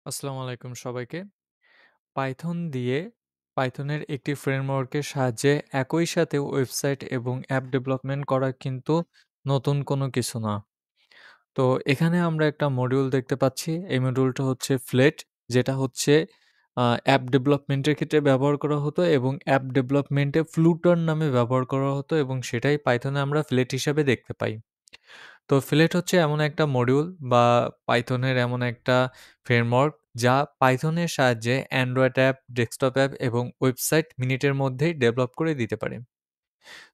আসসালামু আলাইকুম সবাইকে। পাইথন দিয়ে পাইথনের একটি ফ্রেমওয়ার্কের সাহায্যে একই সাথে ওয়েবসাইট এবং অ্যাপ ডেভেলপমেন্ট করা কিন্তু নতুন কোনো কিছু না। তো এখানে আমরা একটা মডিউল দেখতে পাচ্ছি। এই মডিউলটা হচ্ছে ফ্লেট, যেটা হচ্ছে অ্যাপ ডেভেলপমেন্টের ক্ষেত্রে ব্যবহার করা হতো এবং অ্যাপ ডেভেলপমেন্টে ফ্লুটার নামে ব্যবহার করা হতো এবং সেটাই পাইথনে আমরা ফ্লেট হিসাবে দেখতে পাই। তো ফ্লেট হচ্ছে এমন একটা মডিউল বা পাইথনের এমন একটা ফ্রেমওয়ার্ক যা পাইথনের সাহায্যে অ্যান্ড্রয়েড অ্যাপ, ডেস্কটপ অ্যাপ এবং ওয়েবসাইট মিনিটের মধ্যেই ডেভেলপ করে দিতে পারে।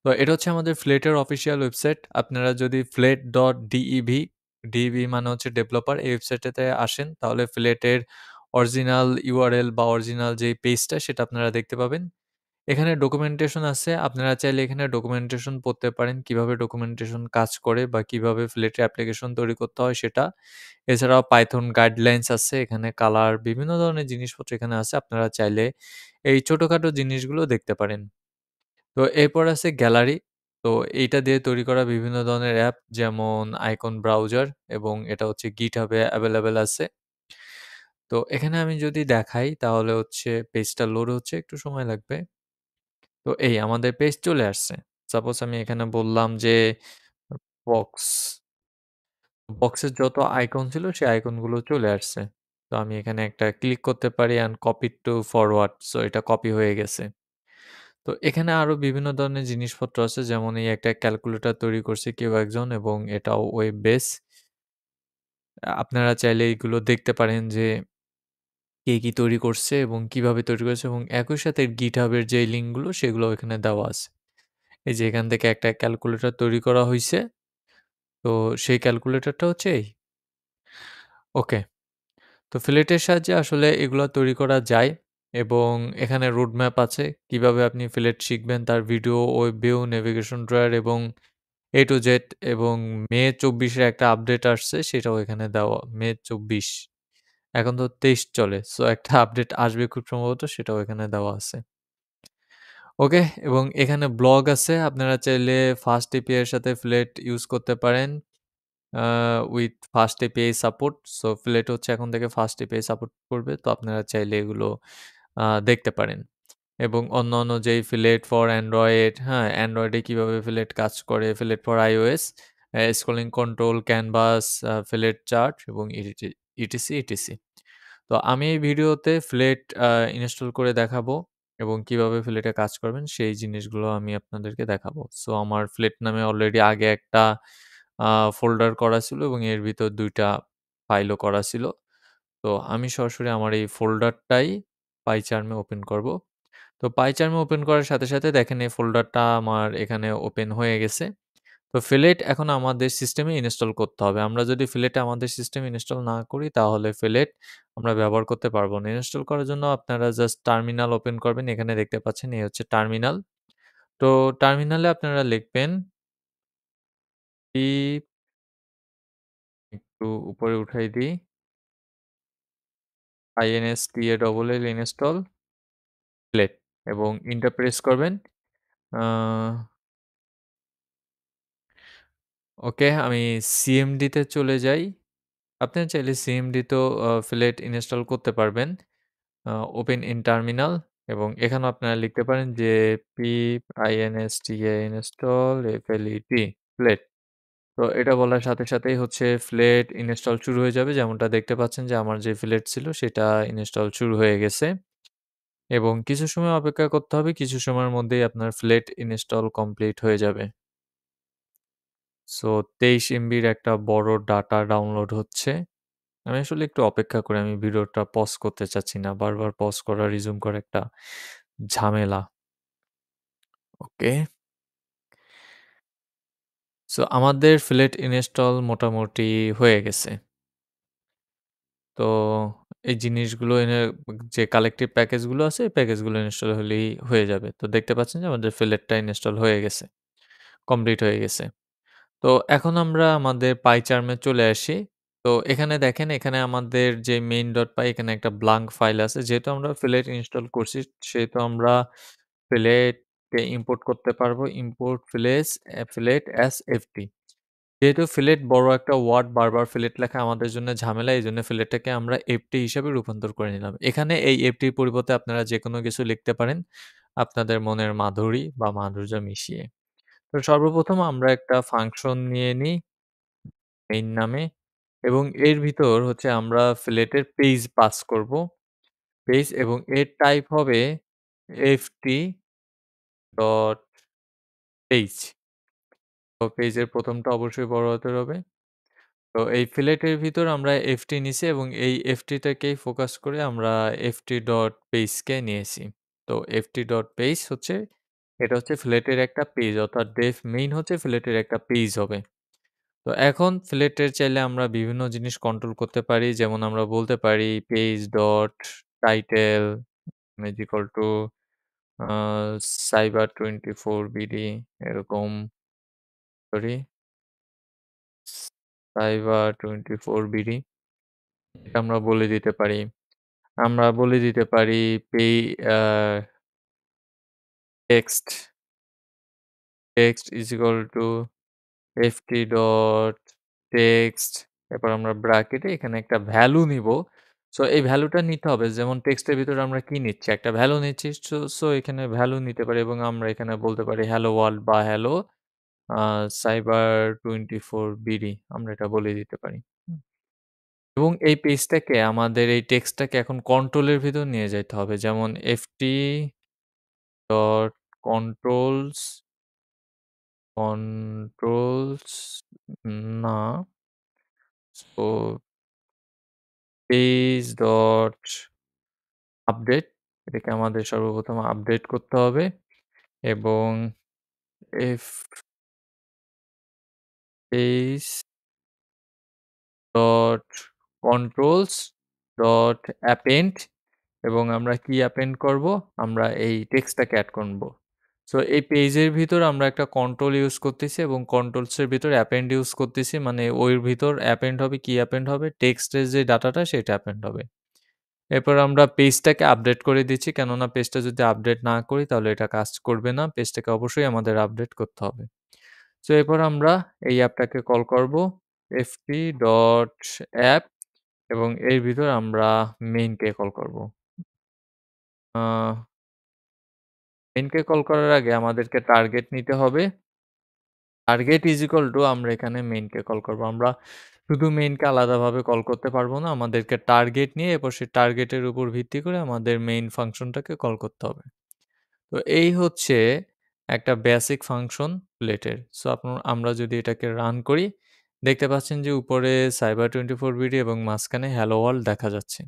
তো এটা হচ্ছে আমাদের ফ্লেটের অফিসিয়াল ওয়েবসাইট। আপনারা যদি flet.dev মানে হচ্ছে ডেভেলপার, এই ওয়েবসাইটটাতে আসেন তাহলে ফ্লেটের অরিজিনাল ইউআরএল বা অরিজিনাল যে পেজটা সেটা আপনারা দেখতে পাবেন। এখানে ডকুমেন্টেশন আছে। আপনারা চাইলে এখানে ডকুমেন্টেশন পড়তে পারেন। কিভাবে ডকুমেন্টেশন কাজ করে বা কিভাবে ফ্লেটে অ্যাপ্লিকেশন তৈরি করতে হয় সেটা। এছাড়াও পাইথন গাইডলাইনস আছে। এখানে কালার বিভিন্ন ধরনের জিনিসপত্র এখানে আছে। আপনারা চাইলে এই ছোটখাটো জিনিসগুলো দেখতে পারেন। তো এরপর আছে গ্যালারি। তো এইটা দিয়ে তৈরি করা বিভিন্ন ধরনের অ্যাপ যেমন আইকন ব্রাউজার এবং এটা হচ্ছে GitHub এ এভেইলেবল আছে। তো এখানে আমি যদি দেখাই তাহলে হচ্ছে পেজটা লোড হচ্ছে, একটু সময় লাগবে। তো এই আমাদের পেজ চলে আসছে। সাপোজ আমি এখানে বললাম যে বক্স, বক্সের যত আইকন ছিল সেই আইকনগুলো চলে আসছে। তো আমি এখানে একটা ক্লিক করতে পারি and copy to forward. So এটা কপি হয়ে গেছে। তো এখানে আরো বিভিন্ন ধরনের জিনিসপত্র আছে, যেমন এই একটা ক্যালকুলেটর তৈরি করছে কেউ একজন এবং এটাও ওয়েব বেস। আপনারা চাইলে এইগুলো দেখতে পারেন যে কে কি তৈরি করছে এবং কিভাবে তৈরি করেছে এবং একই সাথে GitHub এর যে লিঙ্কগুলো সেগুলো এখানে দেওয়া আছে। এই যে এখান থেকে একটা ক্যালকুলেটর তৈরি করা হইছে। তো সেই ক্যালকুলেটরটা হচ্ছে এই। ওকে। তো ফিলেটের সাহায্যে আসলে এগুলা তৈরি করা যায় এবং এখানে রোড ম্যাপ আছে। কিভাবে আপনি ফিলেট শিখবেন তার video, web view, navigation drawer এবং A to Z এবং মে ২৪ এর একটা আপডেট আসছে সেটাও এখানে দেওয়া। মে ২৪, এখন তো ২৩ চলে। সো একটা আপডেট আসবে খুব সম্ভবত, সেটাও এখানে দেওয়া আছে। ওকে, এবং এখানে ব্লগ আছে। আপনারা চাইলে ফাস্ট এপিআই এর সাথে ফ্লেট ইউজ করতে পারেন। With fast API support. So flat হচ্ছে এখন থেকে ফাস্ট এপিআই সাপোর্ট করবে। তো আপনারা চাইলে এগুলো দেখতে পারেন। এবং অন্যান্য যেই ফিলেট ফর অ্যান্ড্রয়েড, হ্যাঁ? অ্যান্ড্রয়েডে কিভাবে ফিলেট কাজ করে, fillet for iOS, scrolling control, canvas, fillet chart এবং ইটিসি। তো আমি এই ভিডিওতে ফ্লেট ইনস্টল করে দেখাবো এবং কিভাবে ফ্লেটে কাজ করবেন সেই জিনিসগুলো আমি আপনাদেরকে দেখাবো। সো আমার ফ্লেট নামে অলরেডি আগে একটা আ ফোল্ডার করা ছিল এবং এর ভিতর ২ টা ফাইলও করা ছিল। তো আমি সরাসরি আমার এই ফোল্ডারটাই পাইচার্মে ওপেন করব। তো পাইচার্মে ওপেন করার সাথে, সাথে দেখেন এই ফোল্ডারটা আমার এখানে ওপেন হয়ে গেছে। তো ফিলেট এখন আমাদের সিস্টেমে ইনস্টল করতে হবে। আমরা যদি ফিলেট আমাদের সিস্টেমে ইনস্টল না করি তাহলে ফিলেট আমরা ব্যবহার করতে পারব না। ইনস্টল করার জন্য আপনারা জাস্ট টার্মিনাল ওপেন করবেন। এখানে দেখতে পাচ্ছেন এই হচ্ছে টার্মিনাল। তো টার্মিনালে আপনারা লিখবেন pip, একটু উপরে উঠাই দিই, install ইনস্টল ফিলেট এবং এন্টার প্রেস করবেন। আ ওকে, আমি সিএমডিতে চলে যাই। আপনারা চাইলে সিএমডিতেও ফ্লেট ইনস্টল করতে পারবেন। ওপেন ইন টার্মিনাল এবং এখানেও আপনারা লিখতে পারেন যে pip install ফ্লেট। তো এটা বলার সাথে সাথেই হচ্ছে ফ্লেট ইনস্টল শুরু হয়ে যাবে। যেমনটা দেখতে পাচ্ছেন যে আমার যে ফ্লেট ছিল সেটা ইনস্টল শুরু হয়ে গেছে এবং কিছু সময় অপেক্ষা করতে হবে। কিছু সময়ের মধ্যেই আপনার ফ্লেট ইনস্টল কমপ্লিট হয়ে যাবে। সো ২৩ এমবির একটা বড় ডাটা ডাউনলোড হচ্ছে। আমি আসলে একটু অপেক্ষা করি। আমি ভিডিওটা পজ করতে চাচ্ছি না। বারবার পজ করা, রিজুম করা একটা ঝামেলা। ওকে। সো আমাদের ফ্লেট ইনস্টল মোটামুটি হয়ে গেছে। তো এই জিনিসগুলো এনে যে কালেক্টিভ প্যাকেজগুলো আছে, এই প্যাকেজগুলো ইনস্টল হলেই হয়ে যাবে। তো দেখতে পাচ্ছেন যে আমাদের ফ্লেটটা ইনস্টল হয়ে গেছে। কমপ্লিট হয়ে গেছে। তো এখন আমরা আমাদের পাইচার্মে চলে আসি। তো এখানে দেখেন, এখানে আমাদের যে main.py এখানে একটা ব্লাঙ্ক ফাইল আছে। যেহেতু আমরা ফ্লেট ইনস্টল করছি সেহেতু আমরা ফ্লেটকে ইম্পোর্ট করতে পারবো। Import flat as FT. যেহেতু ফিলেট বড় একটা ওয়ার্ড বারবার ফিলেট লেখা আমাদের জন্য ঝামেলা, এইজন্য ফিলেটটাকে আমরা এফটি হিসাবে রূপান্তর করে নিলাম। এখানে এই এফটির পরিবর্তে আপনারা যেকোনো কিছু লিখতে পারেন, আপনাদের মনের মাধুরী বা মাধুর্য মিশিয়ে। তো সর্বপ্রথম আমরা একটা ফাংশন নিয়ে নিই মেইন নামে এবং এর ভিতর হচ্ছে আমরা ফিলেটের পেজ পাস করব। পেজ এবং এর টাইপ হবে ft ডট পেজ। তো পেজের ১ম টা অবশ্যই বড় হাতের হবে। তো এই ফিলেটের ভিতর আমরা ft নিছি এবং এই ftটাকেই ফোকাস করে আমরা ft.page কে নিয়েছি। তো ft.page হচ্ছে এটা হচ্ছে ফিলেটের একটা পেজ অর্থাৎ ডেফ মেইন হচ্ছে ফিলেটের একটা পেজ হবে। তো এখন ফিলেটের চাইলে আমরা বিভিন্ন জিনিস কন্ট্রোল করতে পারি। যেমন আমরা বলতে পারি page dot title is equal to a cyber24bd এরকম সরি cyber24bd এটা আমরা বলে দিতে পারি। আমরা বলে দিতে পারি pay a text, text is equal to ft.text এরপর আমরা ব্র্যাকেটে এখানে একটা ভ্যালু নিবো। সো এই ভ্যালুটা নিতে হবে। যেমন টেক্সটের ভিতরে আমরা কি নিচ্ছি? একটা ভ্যালু নিচ্ছি। সো এখানে ভ্যালু নিতে পারি এবং আমরা এখানে বলতে পারি হ্যালো ওয়ার্ল্ড বা হ্যালো আ cyber24bd আমরা এটা বলে দিতে পারি। হুম? এবং এই পেজটাকে আমাদের এই টেক্সটটাকে এখন কন্ট্রোলের ভিতর নিয়ে যাইতে হবে। যেমন ডট কন্ট্রোলস, কন্ট্রোলস না সো পেজ ডট আপডেট এটাকে আমাদের সর্বপ্রথম আপডেট করতে হবে এবং F page dot controls dot append এবং আমরা কি অ্যাপেন্ড করব? আমরা এই টেক্সটটাকে এড করব। সো এই পেজের ভিতর আমরা একটা কন্ট্রোল ইউজ করতেছি এবং কন্ট্রোলসের ভিতর অ্যাপেন্ড ইউজ করতেছি। মানে ওর ভিতর অ্যাপেন্ড হবে, কি অ্যাপেন্ড হবে? টেক্সটের যে ডাটাটা সেটা অ্যাপেন্ড হবে। এরপর আমরা পেজটাকে আপডেট করে দিচ্ছি। কেননা পেজটা যদি আপডেট না করি তাহলে এটা কাজ করবে না। পেজটাকে অবশ্যই আমাদের আপডেট করতে হবে। সো এরপর আমরা এই অ্যাপটাকে কল করব ft.app এবং এর ভিতর আমরা মেইনকে কল করব। আ মেইনকে কল করার আগে আমাদেরকে টার্গেট নিতে হবে। টার্গেট ইজ ইকুয়াল টু আমরা এখানে মেইনকে কল করব। আমরা শুধু মেইনকে আলাদাভাবে কল করতে পারবো না। আমাদেরকে টার্গেট নিয়ে এরপর সেই টার্গেটের উপর ভিত্তি করে আমাদের মেইন ফাংশনটাকে কল করতে হবে। তো এই হচ্ছে একটা বেসিক ফাংশন প্লেটের। সো আমরা যদি এটাকে রান করি, দেখতে পাচ্ছেন যে উপরে cyber24bd এবং মাঝখানে hello world দেখা যাচ্ছে।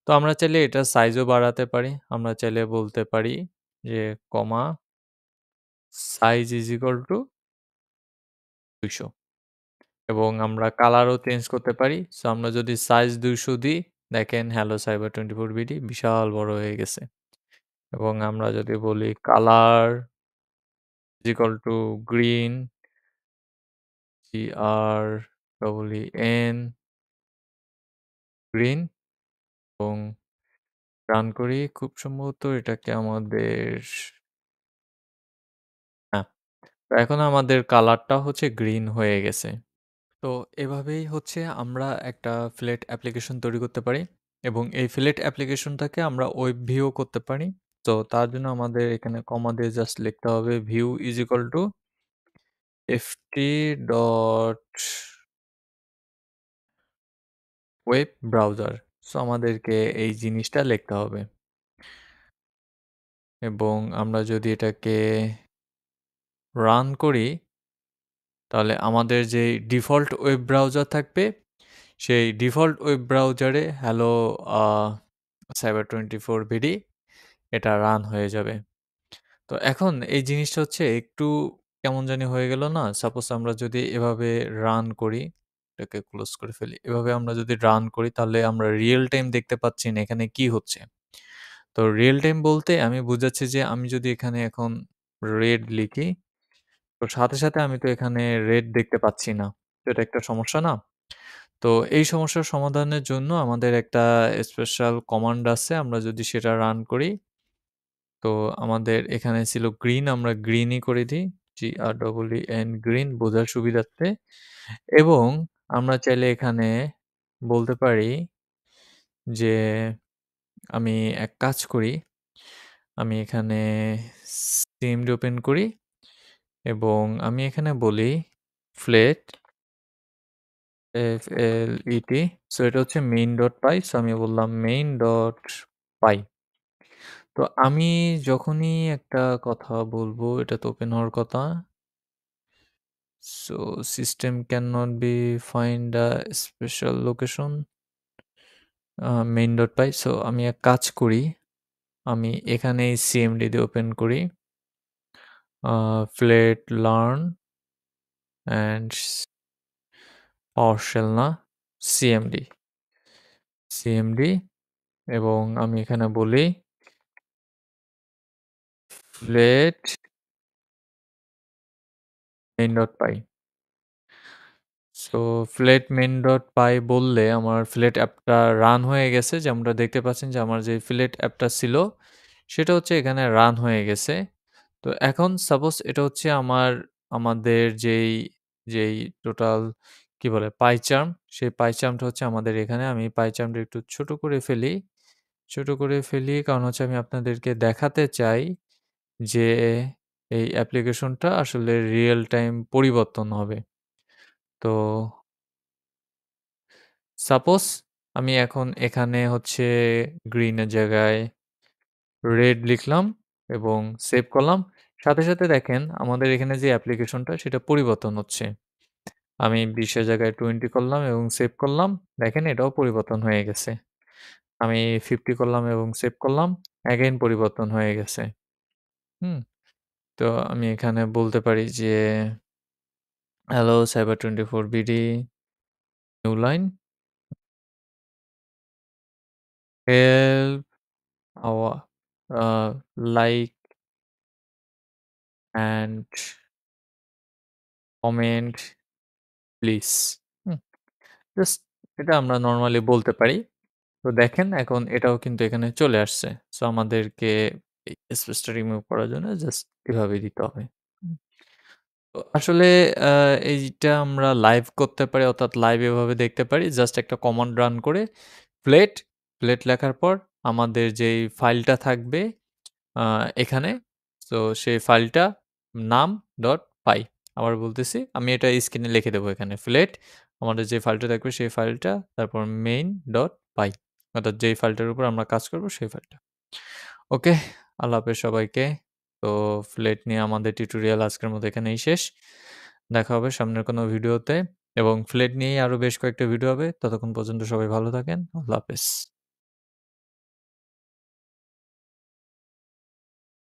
তো আমরা চাইলে এটার সাইজও বাড়াতে পারি। আমরা চাইলে বলতে পারি যে কমা সাইজ ইজ ইকুয়াল টু ২০০ এবং আমরা কালারও চেঞ্জ করতে পারি। সো আমরা যদি সাইজ ২০০ দিই, দেখেন hello cyber24bd বিশাল বড় হয়ে গেছে। এবং আমরা যদি বলি colour is equal to green GREEN green এবং রান করি। খুব সম্ভবত এটাকে আমাদের হ্যাঁ, তো এখন আমাদের কালারটা হচ্ছে গ্রিন হয়ে গেছে। তো এভাবেই হচ্ছে আমরা একটা ফ্লেট অ্যাপ্লিকেশন তৈরি করতে পারি এবং এই ফ্লেট অ্যাপ্লিকেশনটাকে আমরা ওয়েব ভিউও করতে পারি। তো তার জন্য আমাদের এখানে কমা দিয়ে জাস্ট লিখতে হবে view is equal to ft dot web browser. So আমাদেরকে এই জিনিসটা লিখতে হবে এবং আমরা যদি এটাকে রান করি তাহলে আমাদের যেই ডিফল্ট ওয়েব ব্রাউজার থাকবে সেই ডিফল্ট ওয়েব ব্রাউজারে হ্যালো cyber24bd এটা রান হয়ে যাবে। তো এখন এই জিনিসটা হচ্ছে একটু কেমন জানি হয়ে গেল না? সাপোজ আমরা যদি এভাবে রান করি, এটাকে ক্লোজ করে ফেলি। এভাবে আমরা যদি রান করি তাহলে আমরা রিয়েল টাইম দেখতে পাচ্ছি না এখানে কি হচ্ছে। তো রিয়েল টাইম বলতে আমি বুঝাচ্ছি যে আমি যদি এখানে এখন রেড লিখি, তো সাথে, সাথে আমি তো এখানে রেড দেখতে পাচ্ছি না। তো এটা একটা সমস্যা না? তো এই সমস্যার সমাধানের জন্য আমাদের একটা স্পেশাল কমান্ড আছে। আমরা যদি সেটা রান করি, তো আমাদের এখানে ছিল গ্রিন, আমরা গ্রিনই করে দিই। GREEN গ্রিন বোঝার সুবিধার্থে এবং আমরা চাইলে এখানে বলতে পারি যে আমি এক কাজ করি, আমি এখানে সিএমডি ওপেন করি এবং আমি এখানে বলি ফ্লেট FLET। সো এটা হচ্ছে main.py। সো আমি বললাম main.py। তো আমি যখনই একটা কথা বলবো এটা তো ওপেন হওয়ার কথা। So system can not be find a special location main.py। So আমি এক কাজ করি, আমি এখানে সিএমডি দিয়ে ওপেন করি ফ্লেট লার্ন অ্যান্ড পাওয়ারশেল না সিএমডি এবং আমি এখানে বলি flat main.py। So flat main.py বললে আমার ফ্লেট অ্যাপটা রান হয়ে গেছে, যেমনটা দেখতে পাচ্ছেন যে আমার যে ফ্লেট অ্যাপটা ছিল সেটা হচ্ছে এখানে রান হয়ে গেছে। তো এখন সাপোজ এটা হচ্ছে আমাদের যেই টোটাল কি বলে পাইচার্ম, সেই পাইচার্মটা হচ্ছে আমাদের এখানে। আমি পাইচার্মটা একটু ছোট করে ফেলি কারণ হচ্ছে আমি আপনাদেরকে দেখাতে চাই যে এই অ্যাপ্লিকেশনটা আসলে রিয়েল টাইম পরিবর্তন হবে। তো সাপোজ আমি এখন এখানে হচ্ছে গ্রিনের জায়গায় রেড লিখলাম এবং সেভ করলাম। সাথে, সাথে দেখেন আমাদের এখানে যে অ্যাপ্লিকেশনটা সেটা পরিবর্তন হচ্ছে। আমি ২০ এর জায়গায় 20 করলাম এবং সেভ করলাম। দেখেন এটাও পরিবর্তন হয়ে গেছে। আমি 50 করলাম এবং সেভ করলাম। এগেইন পরিবর্তন হয়ে গেছে। হুম? তো আমি এখানে বলতে পারি যে হ্যালো সাইবার24 BD new line help our like and comment please. Hmm? Just এটা আমরা নরমালি বলতে পারি। তো দেখেন এখন এটাও কিন্তু এখানে চলে আসছে। সো আমাদেরকে এই স্পেসটা রিমুভ করার জন্য জাস্ট এভাবেই দিতে হবে। হুম? তো আসলে আ এইটা আমরা লাইভ করতে পারি অর্থাৎ লাইভ এভাবে দেখতে পারি। জাস্ট একটা কমান্ড রান করে ফ্লেট, ফ্লেট লেখার পর আমাদের যেই ফাইলটা থাকবে আ এখানে, সো সেই ফাইলটা নাম ডট পাই। আবার বলতেছি, আমি এটা স্ক্রিনে লিখে দেবো এখানে। ফ্লেট আমাদের যে ফাইলটা থাকবে সেই ফাইলটা, তারপর মেইন ডট পাই। অর্থাৎ যেই ফাইলটার উপর আমরা কাজ করব সেই ফাইলটা। ওকে, আল্লাহ হাফেজ সবাইকে। তো ফ্লেট নিয়ে আমাদের টিউটোরিয়াল আজকের মতো এখানেই শেষ। দেখা হবে সামনের কোনো ভিডিওতে এবং ফ্লেট নিয়েই আরো বেশ কয়েকটা ভিডিও হবে। ততক্ষণ পর্যন্ত সবাই ভালো থাকেন। আল্লাহ হাফেজ।